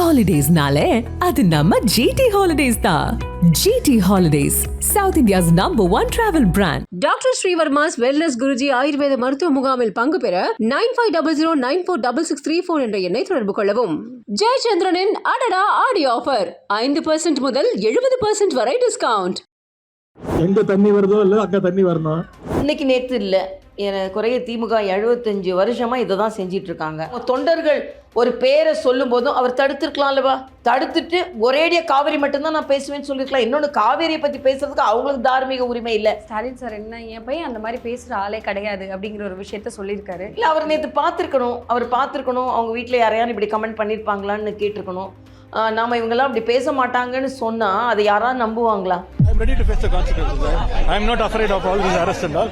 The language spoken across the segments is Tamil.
Holidays-nale, அது நம்ம GT Holidays தான். GT Holidays, South India's #1 travel brand. Doctor Shreevarma's wellness Guruji Ayurveda மருத்துவ முகாமில் பங்கு பெற 9500946634 என்ற எண்ணை தொடர்பு கொள்ளவும். ஜெயச்சந்திரனின் அடடா ஆடி ஆஃபர் 5% முதல் 70% வரை டிஸ்கவுண்ட். எங்க தண்ணி வருதோ இல்ல அங்க தண்ணி வரணும். இன்னைக்கு நேற்று இல்லை, குறைய திமுக 75 வருஷமா இதை தான் செஞ்சிட்டு இருக்காங்க. தொண்டர்கள் ஒரு பேரை சொல்லும் போதும் அவர் தடுத்துருக்கலாம் அல்லவா? தடுத்துட்டு ஒரேடியா காவேரி மட்டும்தான் நான் பேசுவேன்னு சொல்லியிருக்கலாம். இன்னொன்னு காவேரியை பத்தி பேசுறதுக்கு அவங்களுக்கு தார்மீக உரிமை இல்லை. ஸ்டாலின் சார் என்ன என் பையன் அந்த மாதிரி பேசுற ஆளே கிடையாது அப்படிங்கிற ஒரு விஷயத்த சொல்லியிருக்காரு. இல்லை, அவர் நேற்று பார்த்துருக்கணும். அவங்க வீட்டில் யாரையாவது இப்படி கமெண்ட் பண்ணியிருப்பாங்களான்னு கேட்டிருக்கணும். நாம இவங்கெல்லாம் அப்படி பேச மாட்டாங்கன்னு சொன்னா அதை யாராவது நம்புவாங்களா? I'm ready to face the consequences. I'm not afraid of all these arrests and all.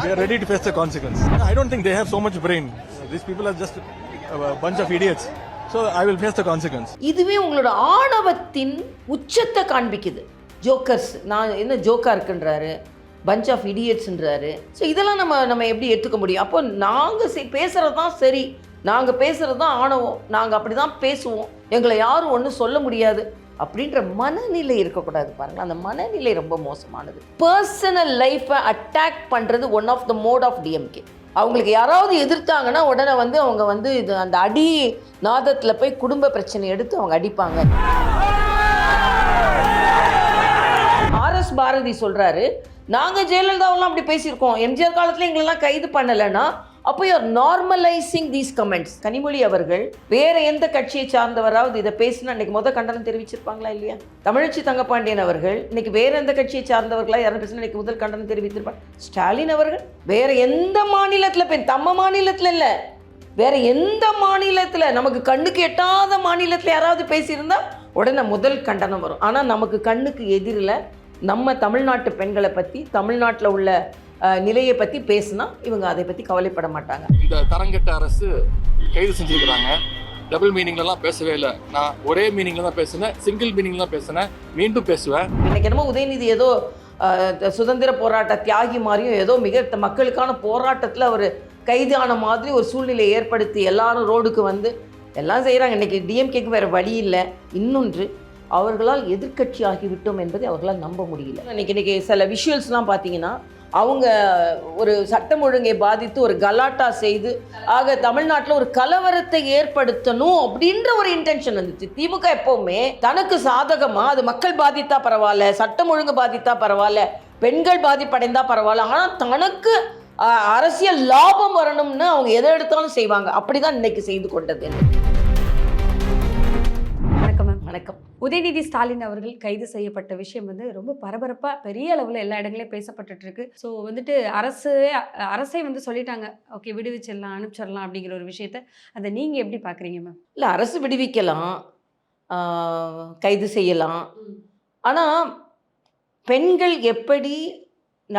We are ready to face the consequences. I don't think they have so much brain. These people are just a bunch of idiots. So I will face the consequence. இதுவே உங்களோட ஆணவத்தின் உச்சத்தை காண்பிக்குது. ஜோக்கர்ஸ், நான் என்ன ஜோக்கா இருக்குன்றாரு, பஞ்ச் ஆஃப் இடியட்ஸ்ன்றாரு. ஸோ இதெல்லாம் நம்ம எப்படி எடுத்துக்க முடியும்? அப்போ நாங்கள் பேசுகிறது தான் சரி, நாங்கள் பேசுகிறது தான் ஆணவம், நாங்கள் அப்படி தான் பேசுவோம், எங்களை யாரும் ஒன்றும் சொல்ல முடியாது அப்படின்ற மனநிலை இருக்கக்கூடாது. பாருங்கள், அந்த மனநிலை ரொம்ப மோசமானது. பர்சனல் லைஃப்பை அட்டாக் பண்ணுறது one of the mode of DMK. அவங்களுக்கு யாராவது எதிர்த்தாங்கன்னா உடனே அவங்க இது அந்த அடி நாதத்தில் போய் குடும்ப பிரச்சனை எடுத்து அவங்க அடிப்பாங்க. ஆர்எஸ் பாரதி சொல்கிறாரு, நாங்கள் ஜெயலலிதாவெல்லாம் அப்படி பேசியிருக்கோம், எம்ஜிஆர் காலத்தில் எங்களெல்லாம் கைது பண்ணலைன்னா அப்போ you're normalising these comments. Kanimozhi அவர்கள் வேற எந்த கட்சியை சார்ந்தவராவது இதை பேசினா இன்னைக்கு கண்டனம் தெரிவிச்சிருப்பாங்களா இல்லையா? தமிழச்சி தங்கப்பாண்டியன் அவர்கள் இன்னைக்கு வேற எந்த கட்சியை சார்ந்தவர்களா யாரும் பேசினா இன்னைக்கு முதல் கண்டனம் தெரிவித்திருப்பாங்க. ஸ்டாலின் அவர்கள் வேற எந்த மாநிலத்தில், நம்ம மாநிலத்தில் இல்லை, வேற எந்த மாநிலத்தில், நமக்கு கண்ணுக்கு எட்டாத மாநிலத்தில் யாராவது பேசியிருந்தா உடனே முதல் கண்டனம் வரும். ஆனால் நமக்கு கண்ணுக்கு எதிரில் நம்ம தமிழ்நாட்டு பெண்களை பற்றி, தமிழ்நாட்டில் உள்ள நிலையை பற்றி பேசினா இவங்க அதை பற்றி கவலைப்பட மாட்டாங்க. இந்த தரங்கெட்ட அரசு கைது செஞ்சுருக்கிறாங்க. டபுள் மீனிங்லாம் பேசவே இல்லை. நான் ஒரே மீனிங்ல தான் பேசினேன், சிங்கிள் மீனிங்ல தான் பேசினேன், மீண்டும் பேசுவேன். இன்னைக்கு என்னமோ உதயநிதி ஏதோ சுதந்திர போராட்ட தியாகி மாதிரியும் ஏதோ மிக மக்களுக்கான போராட்டத்தில் அவர் கைதான மாதிரி ஒரு சூழ்நிலையை ஏற்படுத்தி எல்லாரும் ரோடுக்கு வந்து எல்லாம் செய்கிறாங்க. இன்றைக்கி டிஎம்கேக்கு வேறு வழி இல்லை. இன்னொன்று, அவர்களால் எதிர்க்கட்சி ஆகிவிட்டோம் என்பதை அவர்களால் நம்ப முடியல. இன்றைக்கி சில விஷுவல்ஸ்லாம் பார்த்தீங்கன்னா அவங்க ஒரு சட்டம் ஒழுங்கை பாதித்து ஒரு கலாட்டா செய்து ஆக தமிழ்நாட்டில் ஒரு கலவரத்தை ஏற்படுத்தணும் அப்படின்ற ஒரு இன்டென்ஷன் வந்துச்சு. திமுக எப்பவுமே தனக்கு சாதகமா அது மக்கள் பாதித்தா பரவாயில்ல, சட்டம் ஒழுங்கு பாதித்தா பரவாயில்ல, பெண்கள் பாதிப்படைந்தா பரவாயில்ல, ஆனால் தனக்கு அரசியல் லாபம் வரணும்னு அவங்க எதை எடுத்தாலும் செய்வாங்க. அப்படிதான் இன்னைக்கு செய்து கொண்டது. வணக்கம். உதயநிதி ஸ்டாலின் அவர்கள் கைது செய்யப்பட்ட விஷயம் ரொம்ப பரபரப்பாக பெரிய அளவில் எல்லா இடங்களையும் பேசப்பட்டு இருக்கு. ஸோ அரசே சொல்லிட்டாங்க, ஓகே விடுவிச்சிடலாம், அனுப்பிச்சிடலாம் அப்படிங்கிற ஒரு விஷயத்த அதை நீங்கள் எப்படி பார்க்குறீங்க மேம்? இல்லை, அரசு விடுவிக்கலாம், கைது செய்யலாம். ஆனால் பெண்கள் எப்படி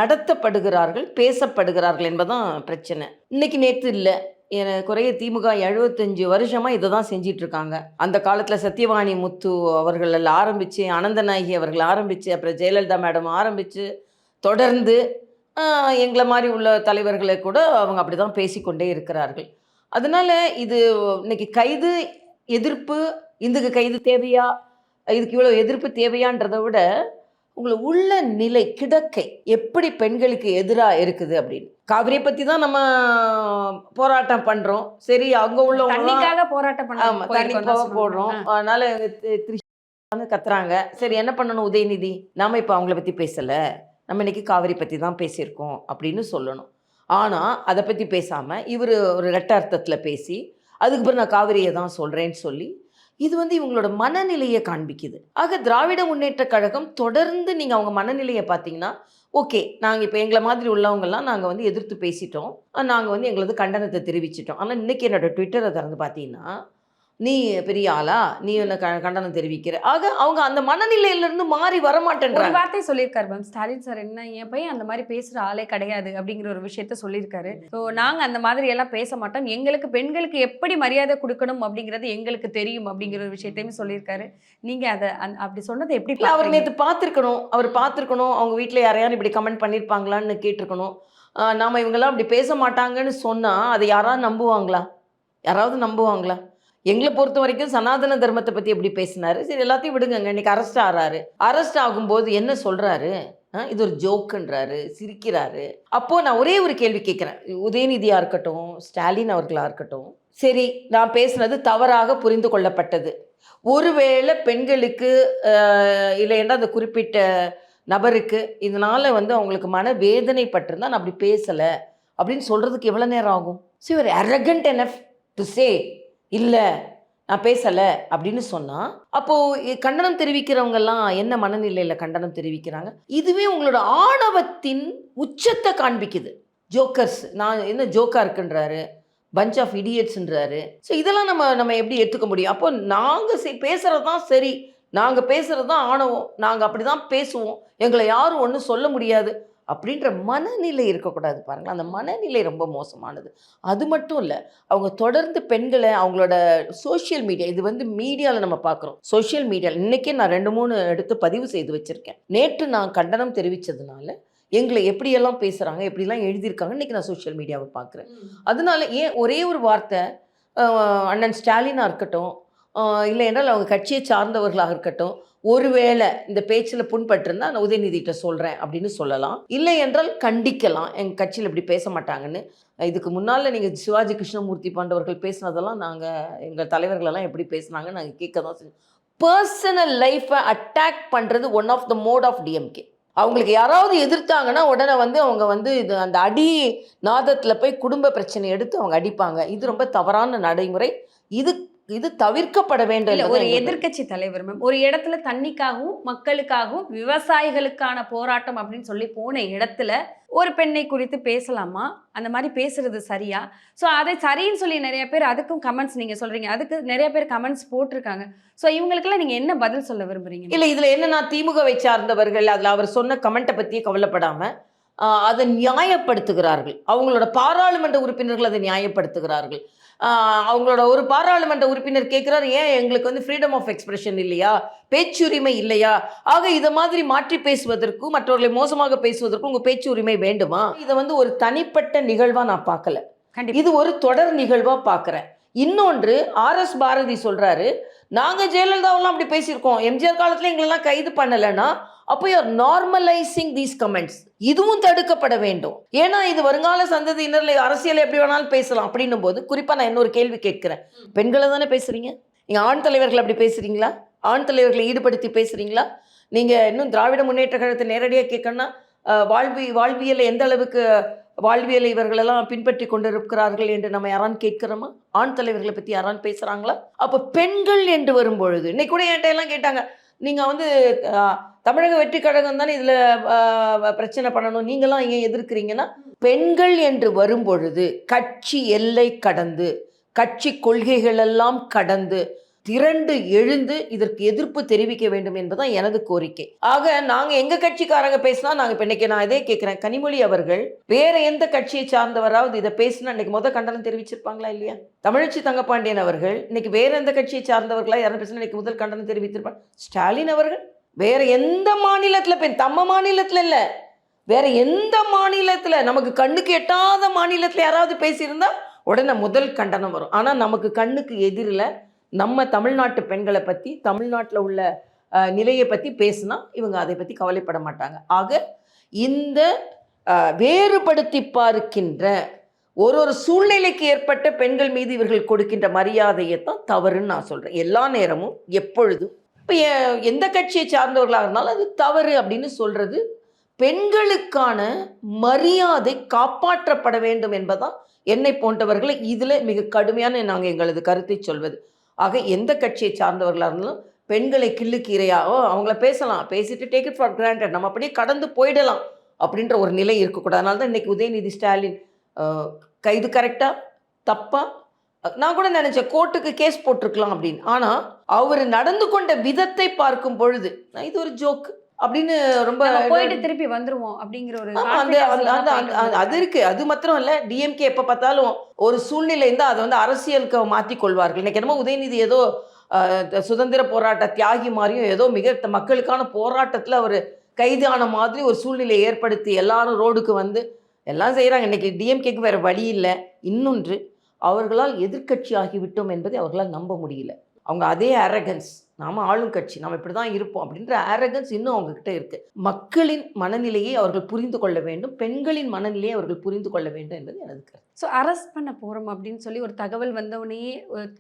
நடத்தப்படுகிறார்கள், பேசப்படுகிறார்கள் என்பதுதான் பிரச்சனை. இன்னைக்கு நேற்று இல்லை, குறைய திமுக 75 வருஷமாக இதை தான் செஞ்சிட்ருக்காங்க. அந்த காலத்தில் சத்யவாணி முத்து அவர்கள் ஆரம்பித்து, அனந்தநாயகி அவர்கள் ஆரம்பித்து, அப்புறம் ஜெயலலிதா மேடம் ஆரம்பித்து, தொடர்ந்து எங்களை மாதிரி உள்ள தலைவர்களை கூட அவங்க அப்படி தான் பேசிக்கொண்டே இருக்கிறார்கள். அதனால் இது இன்னைக்கு கைது எதிர்ப்பு, இதுக்கு கைது தேவையா, இதுக்கு இவ்வளோ எதிர்ப்பு தேவையான்றதை விட உங்களை உள்ள நிலை கிடக்கை எப்படி பெண்களுக்கு எதிராக இருக்குது அப்படின்னு. காவிரியை பற்றி தான் நம்ம போராட்டம் பண்ணுறோம். சரி, அங்கே உள்ளவங்க போராட்டம் தண்ணி போடுறோம், அதனால கத்துறாங்க. சரி, என்ன பண்ணணும் உதயநிதி? நாம இப்போ அவங்கள பற்றி பேசலை, நம்ம இன்னைக்கு காவிரி பற்றி தான் பேசியிருக்கோம் அப்படின்னு சொல்லணும். ஆனால் அதை பற்றி பேசாமல் இவர் ஒரு ரெட்ட அர்த்தத்தில் பேசி அதுக்கப்புறம் நான் காவிரியை தான் சொல்கிறேன்னு சொல்லி இது இவங்களோட மனநிலையை காண்பிக்குது. ஆக திராவிட முன்னேற்ற கழகம் தொடர்ந்து நீங்கள் அவங்க மனநிலையை பார்த்தீங்கன்னா, ஓகே நாங்கள் இப்போ எங்களை மாதிரி உள்ளவங்கெல்லாம் நாங்கள் எதிர்த்து பேசிட்டோம், நாங்கள் எங்களது கண்டனத்தை தெரிவிச்சிட்டோம். ஆனால் இன்றைக்கி என்னோட ட்விட்டரை திறந்து பார்த்தீங்கன்னா, நீ பெரிய ஆளா, நீ என்ன கண்டனம் தெரிவிக்கிற. ஆக அவங்க அந்த மனநிலையிலிருந்து மாறி வரமாட்டேன்றாங்க. ஒரு வார்த்தை சொல்லியிருக்காரு மேம் ஸ்டாலின் சார், என்ன என் பையன் அந்த மாதிரி பேசுகிற ஆளே கிடையாது அப்படிங்கிற ஒரு விஷயத்த சொல்லியிருக்காரு. ஸோ நாங்கள் அந்த மாதிரி எல்லாம் பேச மாட்டோம், எங்களுக்கு பெண்களுக்கு எப்படி மரியாதை கொடுக்கணும் அப்படிங்கிறது எங்களுக்கு தெரியும் அப்படிங்கிற ஒரு விஷயத்தையுமே சொல்லியிருக்காரு. நீங்கள் அதை அப்படி சொன்னதை எப்படி? அவர் நேற்று பார்த்துருக்கணும், அவங்க வீட்டில் யாரையாவது இப்படி கமெண்ட் பண்ணியிருப்பாங்களான்னு கேட்டிருக்கணும். நாம் இவங்கெல்லாம் அப்படி பேச மாட்டாங்கன்னு சொன்னால் அதை யாராவது நம்புவாங்களா? எங்களை பொறுத்த வரைக்கும் சனாதன தர்மத்தை பற்றி எப்படி பேசினாரு, சரி எல்லாத்தையும் விடுங்கங்க. இன்னைக்கு அரெஸ்ட் ஆகிறாரு. அரெஸ்ட் ஆகும்போது என்ன சொல்கிறாரு, இது ஒரு ஜோக்குன்றாரு, சிரிக்கிறாரு. அப்போது நான் ஒரே ஒரு கேள்வி கேட்குறேன். உதயநிதியாக இருக்கட்டும், ஸ்டாலின் அவர்களாக இருக்கட்டும், சரி நான் பேசுனது தவறாக புரிந்து கொள்ளப்பட்டது, ஒருவேளை பெண்களுக்கு இல்லைன்னா அந்த குறிப்பிட்ட நபருக்கு இதனால் அவங்களுக்கு மன வேதனைப்பட்டிருந்தா நான் அப்படி பேசலை அப்படின்னு சொல்கிறதுக்கு எவ்வளோ நேரம் ஆகும்? So you are arrogant enough to say இல்லை நான் பேசலை அப்படின்னு சொன்னால், அப்போது கண்டனம் தெரிவிக்கிறவங்கெல்லாம் என்ன மனநிலையில் கண்டனம் தெரிவிக்கிறாங்க? இதுவே உங்களோட ஆணவத்தின் உச்சத்தை காண்பிக்குது. ஜோக்கர்ஸ், நான் என்ன ஜோக்காக இருக்குன்றாரு, பஞ்ச் ஆஃப் இடியட்ஸ்ன்றாரு. ஸோ இதெல்லாம் நம்ம எப்படி எடுத்துக்க முடியும்? அப்போ நாங்கள் பேசுகிறது தான் சரி, நாங்கள் பேசுகிறது தான் ஆணவம், நாங்கள் அப்படி தான் பேசுவோம், எங்களை யாரும் ஒன்றும் சொல்ல முடியாது அப்படின்ற மனநிலை இருக்கக்கூடாது. பாருங்கள், அந்த மனநிலை ரொம்ப மோசமானது. அது மட்டும் இல்லை, அவங்க தொடர்ந்து பெண்களை அவங்களோட சோஷியல் மீடியா, இது மீடியாவில் நம்ம பார்க்குறோம், சோஷியல் மீடியாவில் இன்றைக்கே நான் 2-3 எடுத்து பதிவு செய்து வச்சுருக்கேன். நேற்று நான் கண்டனம் தெரிவித்ததுனால எங்களை எப்படியெல்லாம் பேசுகிறாங்க, எப்படிலாம் எழுதியிருக்காங்க, இன்றைக்கி நான் சோஷியல் மீடியாவை பார்க்குறேன். அதனால ஏன் ஒரே ஒரு வார்த்தை, அண்ணன் ஸ்டாலினாக இருக்கட்டும், இல்லை என்றால் அவங்க கட்சியை சார்ந்தவர்களாக இருக்கட்டும், ஒருவேளை இந்த பேச்சில் புண்பட்டிருந்தா நான் உதயநிதிகிட்ட சொல்கிறேன் அப்படின்னு சொல்லலாம், இல்லை என்றால் கண்டிக்கலாம், எங்கள் கட்சியில் இப்படி பேச மாட்டாங்கன்னு. இதுக்கு முன்னால் நீங்கள் சிவாஜி கிருஷ்ணமூர்த்தி போன்றவர்கள் பேசினதெல்லாம் நாங்கள் எங்கள் தலைவர்களெல்லாம் எப்படி பேசுனாங்கன்னு நாங்கள் கேட்க தான் செஞ்சோம். பர்சனல் லைஃப்பை அட்டாக் பண்ணுறது one of the mode of DMK. அவங்களுக்கு யாராவது எதிர்த்தாங்கன்னா உடனே அவங்க இது அந்த அடி நாதத்தில் போய் குடும்ப பிரச்சனை எடுத்து அவங்க அடிப்பாங்க. இது ரொம்ப தவறான நடைமுறை. இது தவிர்க்கப்பட வேண்டும். ஒரு எதிர்க்கட்சி தலைவர் மேம் ஒரு இடத்துல தண்ணிக்காகவும் மக்களுக்காகவும் விவசாயிகளுக்கான போராட்டம் அப்படின்னு சொல்லி போன இடத்துல ஒரு பெண்ணை குறித்து பேசலாமா? அந்த மாதிரி பேசுறது சரியா? ஸோ அதை சரின்னு சொல்லி நிறைய பேர் அதுக்கும் கமெண்ட்ஸ் நீங்கள் சொல்கிறீங்க, அதுக்கு நிறைய பேர் கமெண்ட்ஸ் போட்டிருக்காங்க. ஸோ இவங்களுக்கெல்லாம் நீங்கள் என்ன பதில் சொல்ல விரும்புகிறீங்க? இல்லை, இதில் என்னன்னா, திமுகவை சார்ந்தவர்கள் அதில் அவர் சொன்ன கமெண்ட்டை பற்றியே கவலைப்படாமல் அதை நியாயப்படுத்துகிறார்கள். அவங்களோட பாராளுமன்ற உறுப்பினர்கள் அதை நியாயப்படுத்துகிறார்கள். அவங்களோட ஒரு பாராளுமன்ற உறுப்பினர் கேட்குறாரு, ஏன் எங்களுக்கு ஃப்ரீடம் ஆஃப் எக்ஸ்பிரஷன் இல்லையா, பேச்சுரிமை இல்லையா? ஆக இதை மாதிரி மாற்றி பேசுவதற்கும் மற்றவர்களை மோசமாக பேசுவதற்கும் உங்கள் பேச்சுரிமை வேண்டுமா? இதை ஒரு தனிப்பட்ட நிகழ்வாக நான் பார்க்கல, இது ஒரு தொடர் நிகழ்வாக பார்க்குறேன். இன்னொன்று, ஆர்எஸ் பாரதி சொல்கிறாரு, நாங்கள் ஜெயலலிதாவெல்லாம் அப்படி பேசியிருக்கோம், எம்ஜிஆர் காலத்தில் எங்களெல்லாம் கைது பண்ணலைன்னா அப்போ யூஆர் நார்மலைசிங் தீஸ் கமெண்ட்ஸ். இதுவும் தடுக்கப்பட வேண்டும். ஏன்னா இது வருங்கால சந்ததியினரில் அரசியல் எப்படி வேணாலும் பேசலாம் அப்படின்னும் போது, குறிப்பாக நான் இன்னொரு கேள்வி கேட்குறேன், பெண்களை தானே பேசுகிறீங்க, நீங்கள் ஆண் தலைவர்கள் அப்படி பேசுகிறீங்களா? ஆண் தலைவர்களை ஈடுபடுத்தி பேசுகிறீங்களா? நீங்கள் இன்னும் திராவிட முன்னேற்ற கழகத்தை நேரடியாக கேட்கணும்னா வாழ்வியலை எந்த அளவுக்கு வாழ்வியலை இவர்களெல்லாம் பின்பற்றி கொண்டு இருக்கிறார்கள் என்று நம்ம யாரான்னு கேட்குறோமா? ஆண் தலைவர்களை பற்றி யாரான்னு பேசுகிறாங்களா? அப்போ பெண்கள் என்று வரும்பொழுது, இன்னைக்கு கூட என்கிட்ட எல்லாம் கேட்டாங்க, நீங்கள் தமிழக வெற்றி கழகம் தானே இதில் பிரச்சனை பண்ணணும், நீங்களாம் ஏன் எதிர்க்கிறீங்கன்னா, பெண்கள் என்று வரும்பொழுது கட்சி எல்லை கடந்து, கட்சி கொள்கைகளெல்லாம் கடந்து திரண்டு எழுந்து இதற்கு எதிர்ப்பு தெரிவிக்க வேண்டும் என்பதுதான் எனது கோரிக்கை. ஆக நாங்கள் எங்கள் கட்சிக்காரங்க பேசினா, நாங்கள் இப்போ இன்னைக்கு நான் இதே கேட்குறேன், கனிமொழி அவர்கள் வேற எந்த கட்சியை சார்ந்தவராவது இதை பேசினா இன்னைக்கு கண்டனம் தெரிவிச்சிருப்பாங்களா இல்லையா? தமிழச்சி தங்கப்பாண்டியன் அவர்கள் இன்னைக்கு வேற எந்த கட்சியை சார்ந்தவர்களா யாரும் பேசினா இன்னைக்கு முதல் கண்டனம் தெரிவித்திருப்பாங்க. ஸ்டாலின் அவர்கள் வேற எந்த மாநிலத்தில், நம்ம மாநிலத்தில் இல்லை, வேற எந்த மாநிலத்தில், நமக்கு கண்ணுக்கு எட்டாத மாநிலத்தில் யாராவது பேசியிருந்தா உடனே முதல் கண்டனம் வரும். ஆனால் நமக்கு கண்ணுக்கு எதிரில் நம்ம தமிழ்நாட்டு பெண்களை பற்றி, தமிழ்நாட்டில் உள்ள நிலையை பற்றி பேசுனா இவங்க அதை பற்றி கவலைப்பட மாட்டாங்க. ஆக இந்த வேறுபடுத்தி பார்க்கின்ற ஒரு சூழ்நிலைக்கு ஏற்பட்ட பெண்கள் மீது இவர்கள் கொடுக்கின்ற மரியாதையை தான் தவறுன்னு நான் சொல்கிறேன். எல்லா நேரமும் எப்பொழுதும் இப்போ எந்த கட்சியை சார்ந்தவர்களாக இருந்தாலும் அது தவறு அப்படின்னு சொல்கிறது, பெண்களுக்கான மரியாதை காப்பாற்றப்பட வேண்டும் என்பதான் என்னை போன்றவர்களை இதில் மிக கடுமையான நாங்கள் எங்களது கருத்தை சொல்வது. ஆக எந்த கட்சியை சார்ந்தவர்களாக இருந்தாலும் பெண்களை கிள்ளுக்கு இரையாவோ அவங்கள பேசலாம், பேசிட்டு டேக் இட் ஃபார் கிராண்டட், நம்ம அப்படியே கடந்து போயிடலாம் அப்படின்ற ஒரு நிலை இருக்கக்கூடாது. அதனால தான் இன்றைக்கி உதயநிதி ஸ்டாலின் கைது கரெக்டாக தப்பா, நான் கூட நினச்சேன் கோர்ட்டுக்கு கேஸ் போட்டிருக்கலாம் அப்படின்னு. ஆனால் அவர் நடந்து கொண்ட விதத்தை பார்க்கும் பொழுது இது ஒரு ஜோக் அப்படின்னு ரொம்ப போயிட்டு திருப்பி வந்துருவோம் அப்படிங்கிற ஒரு அது இருக்கு. அது மாத்திரம் இல்லை, டிஎம்கே எப்போ பார்த்தாலும் ஒரு சூழ்நிலை இருந்தால் அதை அரசியலுக்கு மாற்றி கொள்வார்கள். இன்னைக்கு என்னமோ உதயநிதி ஏதோ சுதந்திர போராட்ட தியாகி மாதிரியும் ஏதோ மிக மக்களுக்கான போராட்டத்தில் அவர் கைதான மாதிரி ஒரு சூழ்நிலை ஏற்படுத்தி எல்லாரும் ரோடுக்கு வந்து எல்லாம் செய்கிறாங்க. இன்னைக்கு டிஎம்கேக்கு வேறு வழி இல்லை. இன்னொன்று, அவர்களால் எதிர்க்கட்சி ஆகிவிட்டோம் என்பதை அவர்களால் நம்ப முடியல. அவங்க அதே அரகன்ஸ், நாம் ஆளும் கட்சி, நாம் இப்படி தான் இருப்போம் அப்படின்ற அரகன்ஸ் இன்னும் அவங்கக்கிட்ட இருக்குது. மக்களின் மனநிலையை அவர்கள் புரிந்து கொள்ள வேண்டும், பெண்களின் மனநிலையை அவர்கள் புரிந்து கொள்ள வேண்டும் என்பது எனது கருத்து. ஸோ அரெஸ்ட் பண்ண போகிறோம் அப்படின்னு சொல்லி ஒரு தகவல் வந்தவுடனேயே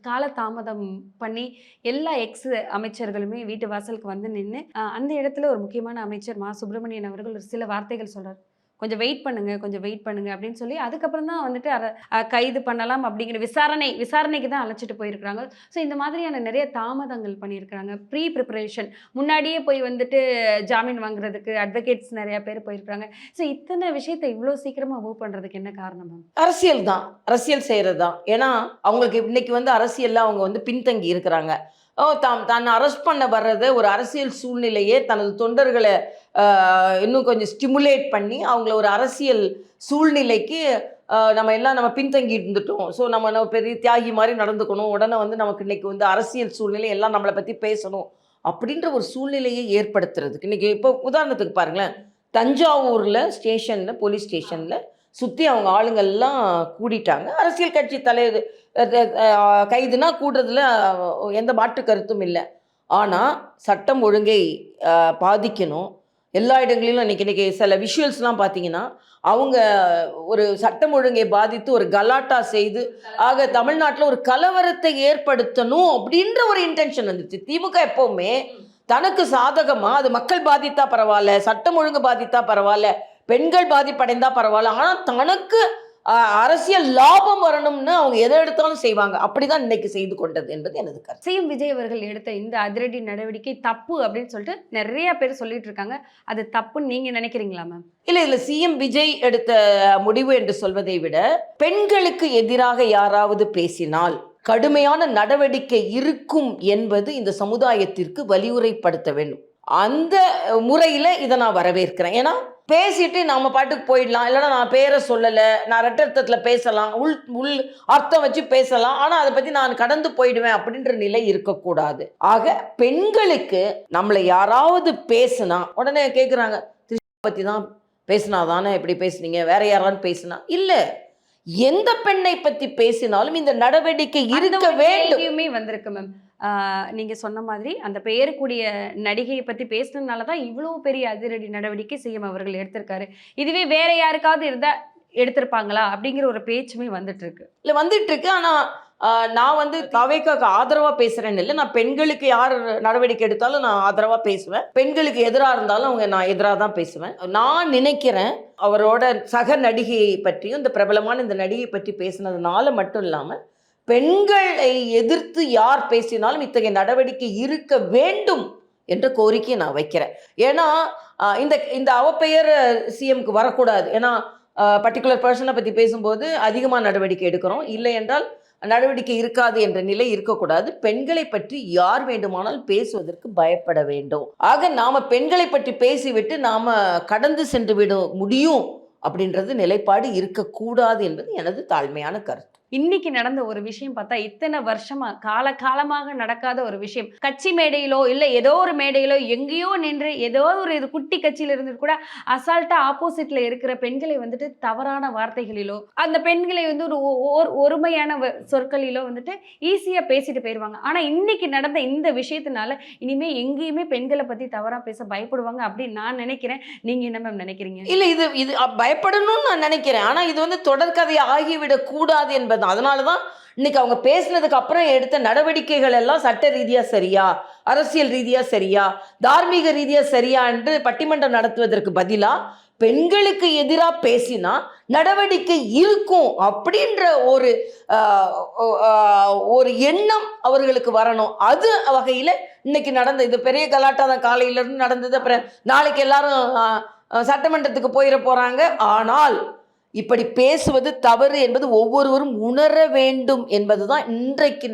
காலதாமதம் பண்ணி எல்லா அமைச்சர்களுமே வீட்டு வாசலுக்கு வந்து நின்று அந்த இடத்துல ஒரு முக்கியமான அமைச்சர் மா சுப்பிரமணியன் அவர்கள் ஒரு சில வார்த்தைகள் சொல்கிறார். கொஞ்சம் வெயிட் பண்ணுங்க அப்படின்னு சொல்லி அதுக்கப்புறம் தான் வந்துட்டு கைது பண்ணலாம் அப்படிங்கிற விசாரணைக்கு தான் அழைச்சிட்டு போயிருக்கிறாங்க. ஸோ இந்த மாதிரியான நிறைய தாமதங்கள் பண்ணியிருக்கிறாங்க. ப்ரிப்பரேஷன் முன்னாடியே போய் வந்துட்டு ஜாமீன் வாங்குறதுக்கு அட்வொகேட்ஸ் நிறைய பேர் போயிருக்கிறாங்க. ஸோ இத்தனை விஷயத்தை இவ்வளோ சீக்கிரமாக மூவ் பண்ணுறதுக்கு என்ன காரணம் மேம்? அரசியல் செய்கிறது தான். ஏன்னா அவங்களுக்கு இன்னைக்கு வந்து அரசியலில் அவங்க வந்து பின்தங்கி இருக்கிறாங்க. தான் அரெஸ்ட் பண்ண வர்றதை ஒரு அரசியல் சூழ்நிலையே தனது தொண்டர்களை இன்னும் கொஞ்சம் ஸ்டிமுலேட் பண்ணி அவங்கள ஒரு அரசியல் சூழ்நிலைக்கு நம்ம பின்தங்கி இருந்துட்டோம், ஸோ நம்ம பெரிய தியாகி மாதிரி நடந்துக்கணும், உடனே வந்து நமக்கு இன்றைக்கி வந்து அரசியல் சூழ்நிலை எல்லாம் நம்மளை பற்றி பேசணும் அப்படின்ற ஒரு சூழ்நிலையை ஏற்படுத்துறதுக்கு இன்றைக்கி இப்போ உதாரணத்துக்கு பாருங்களேன், தஞ்சாவூரில் போலீஸ் ஸ்டேஷனில் சுற்றி அவங்க ஆளுங்கள்லாம் கூடிட்டாங்க. அரசியல் கட்சி கைதுனா கூடுறதுல எந்த மாற்று கருத்தும் இல்லை. ஆனால் சட்டம் ஒழுங்கை பாதிக்கணும் எல்லா இடங்களிலும். இன்றைக்கி சில விஷுவல்ஸ்லாம் பார்த்தீங்கன்னா அவங்க ஒரு சட்டம் ஒழுங்கை பாதித்து ஒரு கலாட்டா செய்து தமிழ்நாட்டில் ஒரு கலவரத்தை ஏற்படுத்தணும் அப்படின்ற ஒரு இன்டென்ஷன் வந்துச்சு. திமுக எப்போவுமே தனக்கு சாதகமாக அது மக்கள் பாதித்தா பரவாயில்ல, சட்டம் ஒழுங்கு பாதித்தா பரவாயில்ல, பெண்கள் பாதிப்படைந்தா பரவாயில்ல, ஆனால் தனக்கு அரசியல் லாபம் வரணும்னு அவங்க எதை எடுத்தாலும் செய்வாங்க. அப்படிதான் இன்னைக்கு செய்து கொண்டது என்பது எனது கருத்து. சிஎம் விஜய் அவர்கள் எடுத்த இந்த அதிரடி நடவடிக்கை தப்பு அப்படின்னு சொல்லிட்டு நிறைய பேர் சொல்லிட்டு இருக்காங்க. அது தப்புன்னு நீங்க நினைக்கிறீங்களா மேம்? இல்ல சிஎம் விஜய் எடுத்த முடிவு என்று சொல்வதை விட பெண்களுக்கு எதிராக யாராவது பேசினால் கடுமையான நடவடிக்கை இருக்கும் என்பது இந்த சமுதாயத்திற்கு வலியுரைப்படுத்த வேண்டும். அந்த முறையில் இதை நான் வரவேற்கிறேன். ஏன்னா பேசிட்டு நம்ம பாட்டுக்கு போயிடலாம், இல்லைன்னா நான் பேரை சொல்லலை, நான் ரெட்டர்த்தத்தில் பேசலாம், உள் அர்த்தம் வச்சு பேசலாம், ஆனால் அதை பற்றி நான் கடந்து போயிடுவேன் அப்படின்ற நிலை இருக்கக்கூடாது. ஆக பெண்களுக்கு நம்மளை யாராவது பேசுனா உடனே கேட்குறாங்க, திருஷ்ணா பற்றி தான் பேசினா தானே இப்படி பேசுனீங்க, வேற யாராவது பேசுனா இல்லை, எந்த பெண்ணை பற்றி பேசினாலும் இந்த நடவடிக்கை இருக்க வேண்டும். வந்திருக்கு மேம். நீங்கள் சொன்ன மாதிரி அந்த பெயருக்குரிய நடிகையை பற்றி பேசுனதுனால தான் இவ்வளோ பெரிய அதிரடி நடவடிக்கை சிஎம் அவர்கள் எடுத்திருக்காரு. இதுவே வேற யாருக்காவது இருந்தால் எடுத்திருப்பாங்களா அப்படிங்கிற ஒரு பேச்சுமே வந்துட்டு இருக்கு. ஆனால் நான் வந்து தவேக்காக்கு ஆதரவாக பேசுகிறேன்னு இல்லை, நான் பெண்களுக்கு யார் நடவடிக்கை எடுத்தாலும் நான் ஆதரவாக பேசுவேன், பெண்களுக்கு எதிராக இருந்தாலும் நான் எதிராக தான் பேசுவேன். நான் நினைக்கிறேன் அவரோட சக நடிகையை பற்றியும் இந்த பிரபலமான இந்த நடிகை பற்றி பேசினதுனால மட்டும் இல்லாமல் பெண்களை எதிர்த்து யார் பேசினாலும் இத்தகைய நடவடிக்கை இருக்க வேண்டும் என்ற கோரிக்கையை நான் வைக்கிறேன். ஏன்னா இந்த அவப்பெயர் சிஎம்க்கு வரக்கூடாது. ஏன்னா பர்டிகுலர் பர்சனை பற்றி பேசும்போது அதிகமாக நடவடிக்கை எடுக்கிறோம், இல்லை என்றால் நடவடிக்கை இருக்காது என்ற நிலை இருக்கக்கூடாது. பெண்களை பற்றி யார் வேண்டுமானால் பேசுவதற்கு பயப்பட வேண்டும். ஆக நாம பெண்களை பற்றி பேசிவிட்டு நாம கடந்து சென்று விட முடியும் அப்படின்றது நிலைப்பாடு இருக்கக்கூடாது என்பது எனது தாழ்மையான கருத்து. இன்னைக்கு நடந்த ஒரு விஷயம் பார்த்தா இத்தனை வருஷமா காலமாக நடக்காத ஒரு விஷயம். கட்சி மேடையிலோ இல்லை ஏதோ ஒரு மேடையிலோ எங்கேயோ நின்று ஏதோ ஒரு குட்டி கட்சியில இருந்து கூட அசால்ட்டா ஆப்போசிட்ல இருக்கிற பெண்களை வந்துட்டு தவறான வார்த்தைகளிலோ அந்த பெண்களை வந்து ஒரு ஒருமையான சொற்களிலோ வந்துட்டு ஈஸியா பேசிட்டு போயிடுவாங்க. ஆனா இன்னைக்கு நடந்த இந்த விஷயத்தினால இனிமே எங்கேயுமே பெண்களை பத்தி தவறா பேச பயப்படுவாங்க அப்படின்னு நான் நினைக்கிறேன். நீங்க என்ன மேம் நினைக்கிறீங்க? இல்ல இது பயப்படணும்னு நான் நினைக்கிறேன். ஆனா இது வந்து தொடர்கதை ஆகிவிடக் கூடாது என்பது. அதனாலதான் இன்னைக்கு அவங்க பேசினதுக்கு அப்புறம் எடுத்த நடவடிக்கைகள் எல்லாம் சட்ட ரீதியா சரியா, அரசியல் ரீதியா சரியா, தார்மீக ரீதியா சரியா என்று பட்டிமன்றம் நடத்துவதற்கு பதிலா பெண்களுக்கு எதிராக பேசினா நடவடிக்கை இருக்கும் அப்படின்ற ஒரு எண்ணம் அவர்களுக்கு வரணும். அது வகையில் இன்னைக்கு நடந்த இது பெரிய கலாட்டா தான் காலையிலிருந்து நடந்தது. அப்புறம் நாளைக்கு எல்லாரும் சட்டமன்றத்துக்கு போயிட போறாங்க. ஆனால் இப்படி பேசுவது தவறு என்பது ஒவ்வொருவரும் உணர வேண்டும் என்பதுதான் இன்றைக்கு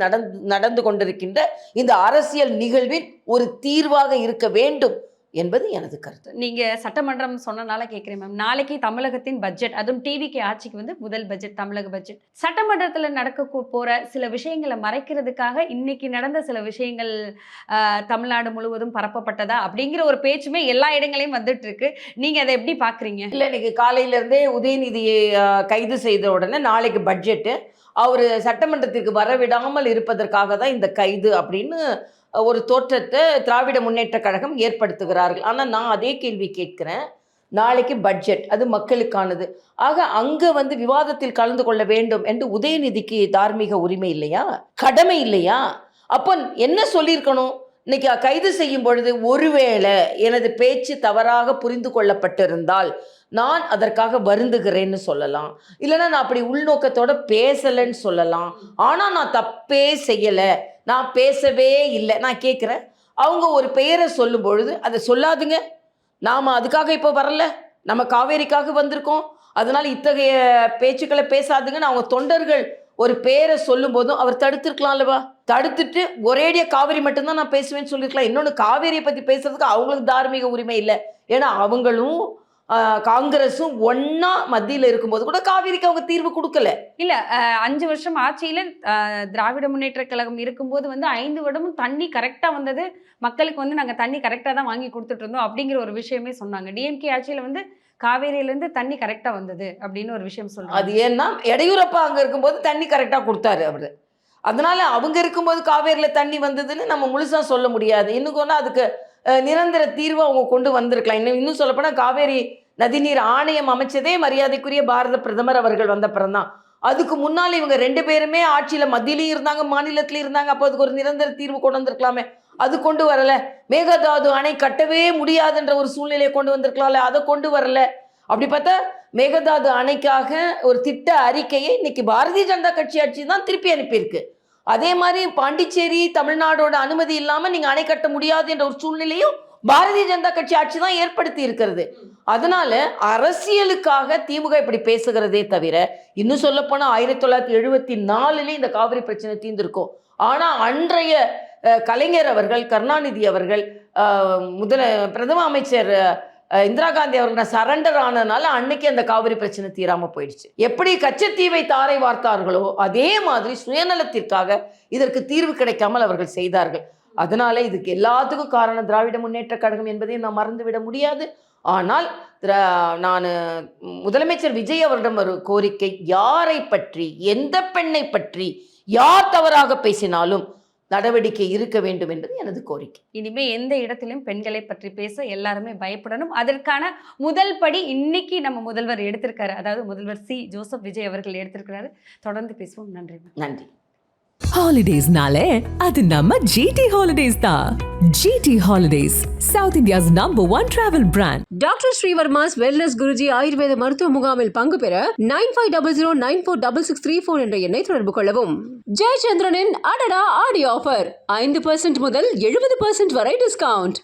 நடந்து கொண்டிருக்கின்ற இந்த அரசியல் நிகழ்வின் ஒரு தீர்வாக இருக்க வேண்டும் என்பது எனது கருத்து. நீங்க சட்டமன்றம் சொன்னனால கேட்கிறேன் மேம். நாளைக்கு தமிழகத்தின் பட்ஜெட், அதுவும் டிவிக்கு ஆட்சிக்கு வந்து முதல் பட்ஜெட், தமிழக பட்ஜெட். சட்டமன்றத்தில் நடக்க போற சில விஷயங்களை மறைக்கிறதுக்காக இன்னைக்கு நடந்த சில விஷயங்கள் தமிழ்நாடு முழுவதும் பரப்பப்பட்டதா அப்படிங்கிற ஒரு பேச்சுமே எல்லா இடங்களையும் வந்துட்டு இருக்கு. நீங்க அதை எப்படி பாக்குறீங்க? இல்லை, இன்னைக்கு காலையில இருந்தே உதயநிதியை கைது செய்த உடனே நாளைக்கு பட்ஜெட்டு, அவர் சட்டமன்றத்திற்கு வரவிடாமல் இருப்பதற்காக தான் இந்த கைது அப்படின்னு ஒரு தோற்றத்தை திராவிட முன்னேற்ற கழகம் ஏற்படுத்துகிறார்கள். ஆனால் நான் அதே கேள்வி கேட்கிறேன், நாளைக்கு பட்ஜெட் அது மக்களுக்கானது. ஆக அங்கே விவாதத்தில் கலந்து கொள்ள வேண்டும் என்று உதயநிதிக்கு தார்மீக உரிமை இல்லையா, கடமை இல்லையா? அப்போ என்ன சொல்லியிருக்கணும்? இன்னைக்கு கைது செய்யும் பொழுது ஒருவேளை எனது பேச்சு தவறாக புரிந்து கொள்ளப்பட்டிருந்தால் நான் அதற்காக வருந்துகிறேன்னு சொல்லலாம், இல்லைன்னா நான் அப்படி உள்நோக்கத்தோட பேசலைன்னு சொல்லலாம். ஆனால் நான் தப்பே செய்யலை, நான் பேசவே இல்லை. நான் கேட்குறேன், அவங்க ஒரு பெயரை சொல்லும் பொழுது அதை சொல்லாதுங்க, நாம் அதுக்காக இப்போ வரல, நம்ம காவேரிக்காக வந்திருக்கோம், அதனால் இத்தகைய பேச்சுக்களை பேசாதுங்கன்னு அவங்க தொண்டர்கள் ஒரு பேரை சொல்லும் போதும் அவர் தடுத்துருக்கலாம் அல்லவா? தடுத்துட்டு ஒரேடியாக காவேரி மட்டும்தான் நான் பேசுவேன்னு சொல்லியிருக்கலாம். இன்னொன்று, காவேரியை பற்றி பேசுறதுக்கு அவங்களுக்கு தார்மீக உரிமை இல்லை. ஏன்னா அவங்களும் காங்கிரஸும் ஒன்னா மத்தியில் இருக்கும்போது கூட காவிரிக்கு அவங்க தீர்வு கொடுக்கல. இல்ல 5 வருஷம் ஆட்சியில திராவிட முன்னேற்ற கழகம் இருக்கும்போது 5 வருடமும் தண்ணி கரெக்டா வந்தது, மக்களுக்கு நாங்க தண்ணி கரெக்டா தான் வாங்கி கொடுத்துட்டு இருந்தோம் அப்படிங்கிற ஒரு விஷயமே சொன்னாங்க. டிஎம்கே ஆட்சியில காவேரியிலேருந்து தண்ணி கரெக்டாக வந்தது அப்படின்னு ஒரு விஷயம் சொல்றாங்க. அது ஏன்னா எடையூரப்பா அங்கே இருக்கும்போது தண்ணி கரெக்டாக கொடுத்தாரு அவர், அதனால அவங்க இருக்கும்போது காவேரியில் தண்ணி வந்ததுன்னு நம்ம முழுசாக சொல்ல முடியாது. இன்னும் சொன்னால் அதுக்கு நிரந்தர தீர்வு அவங்க கொண்டு வந்திருக்கலாம். இன்னும் சொல்லப்போனால் காவேரி நதிநீர் ஆணையம் அமைச்சதே மரியாதைக்குரிய பாரத பிரதமர் அவர்கள் வந்த பிறந்தான். அதுக்கு முன்னால் இவங்க 2 பேருமே ஆட்சியில் மத்தியிலையும் இருந்தாங்க, மாநிலத்திலையும் இருந்தாங்க. அப்போ அதுக்கு ஒரு நிரந்தர தீர்வு கொண்டு வந்திருக்கலாமே, அது கொண்டு வரல. மேகதாது அணை கட்டவே முடியாதுன்ற ஒரு சூழ்நிலையை கொண்டு வந்திருக்கலாம்ல, அதை கொண்டு வரல. அப்படி பார்த்தா மேகதாது அணைக்காக ஒரு திட்ட அறிக்கையை இன்னைக்கு பாரதிய ஜனதா கட்சி ஆட்சி தான் திருப்பி அனுப்பியிருக்கு. அதே மாதிரி பாண்டிச்சேரி தமிழ்நாடோட அனுமதி இல்லாமல் நீங்கள் அணை கட்ட முடியாது என்ற ஒரு சூழ்நிலையும் பாரதிய ஜனதா கட்சி ஆட்சி தான் ஏற்படுத்தி இருக்கிறது. அதனால அரசியலுக்காக திமுக இப்படி பேசுகிறதே தவிர, இன்னும் சொல்ல போனால் 1974 இந்த காவிரி பிரச்சனை தீர்ந்திருக்கும். ஆனால் அன்றைய கலைஞர் அவர்கள், கருணாநிதி அவர்கள், பிரதம அமைச்சர் இந்திரா காந்தி அவர்கள் சரண்டர் ஆனதுனால அன்னைக்கு அந்த காவிரி பிரச்சனை தீராம போயிடுச்சு. எப்படி கச்சத்தீவை தாரை வார்த்தார்களோ அதே மாதிரி சுயநலத்திற்காக இதற்கு தீர்வு கிடைக்காமல் அவர்கள் செய்தார்கள். அதனால இதுக்கு எல்லாத்துக்கும் காரணம் திராவிட முன்னேற்ற கழகம் என்பதையும் நாம் மறந்துவிட முடியாது. ஆனால் நான் முதலமைச்சர் விஜய் அவரிடம் ஒரு கோரிக்கை, யாரை பற்றி, எந்த பெண்ணை பற்றி யார் தவறாக பேசினாலும் நடவடிக்கை இருக்க வேண்டும் என்பது எனது கோரிக்கை. இனிமே எந்த இடத்திலும் பெண்களை பற்றி பேச எல்லாருமே பயப்படணும். அதற்கான முதல் படி இன்னைக்கு நம்ம முதல்வர் எடுத்திருக்காரு, அதாவது முதல்வர் ஜோசப் விஜய் அவர்கள் எடுத்திருக்கிறாரு. தொடர்ந்து பேசுவோம். நன்றி. நன்றி. ஹாலிடேஸ்னாலே அது நம்ம GT Holidays தான். GT Holidays, South India's #1 travel brand. Doctor Shreevarma's wellness Guruji Ayurveda மருத்துவ முகாமில் பங்கு பெற 9500946634 என்ற எண்ணை தொடர்பு கொள்ளவும். ஜெயச்சந்திரனின் அடடா ஆடியோ ஆஃபர் 5% முதல் 70% வரை டிஸ்கவுண்ட்.